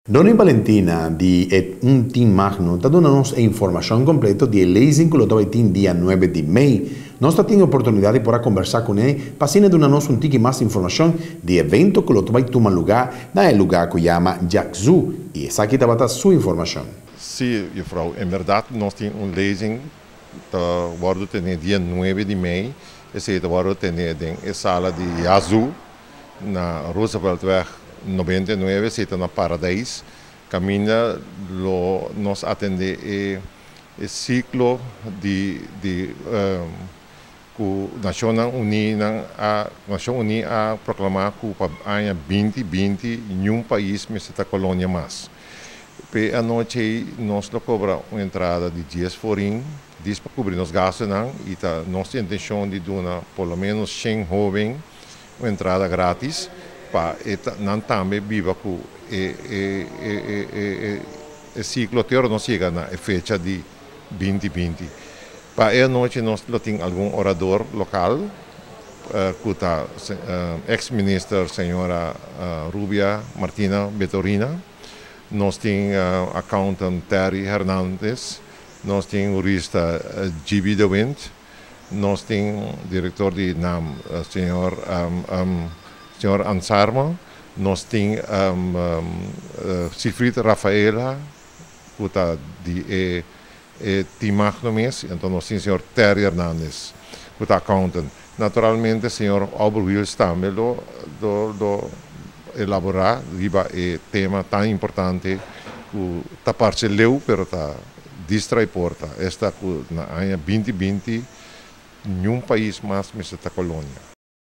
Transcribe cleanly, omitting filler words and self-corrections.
Dona Valentina, di un team magno, está dando-nos a informação completa de eleição que vai ter dia 9 de maio. Nós temos a oportunidade de conversar com ele, para dar nos um tique mais informação de evento que vai tomar lugar na lugar que chama Jakzu. E essa aqui está a sua informação. Sim, mevrouw. In verdade, nós temos uma lezing que vai ter dia 9 de maio. Esse vai ter na sala de Jakzu, na Rooseveltweg 99, zitten na Paradijs. Caminha nos atende o ciclo de Nações Unidas a proclamar que para ano 2020 nenhum país mais está colônia mais. A noite nós cobra uma entrada de dias forim, diz para cobrir os gastos e nossa intenção de dar pelo menos 100 jovens uma entrada grátis. Não também viva com o ciclo teórico não chega na fecha de 2020. Para a noite nós temos algum orador local, que está ex-ministra senhora Rubia Martina Betorina, nós temos accountant Terry Hernandes, nós temos jurista Gibi de Wind, nós temos diretor de NAM, senhor Ansarma, nós temos Siegfried Rafaela, que está de Timagno mesmo, então nós temos o senhor Terry Hernandes, que está accountant. Naturalmente, o senhor Albert Wills também do elaborar o tema tão importante que está parcelado, mas está distrai porta. Esta que na ano 2020 nenhum país mais está colônia.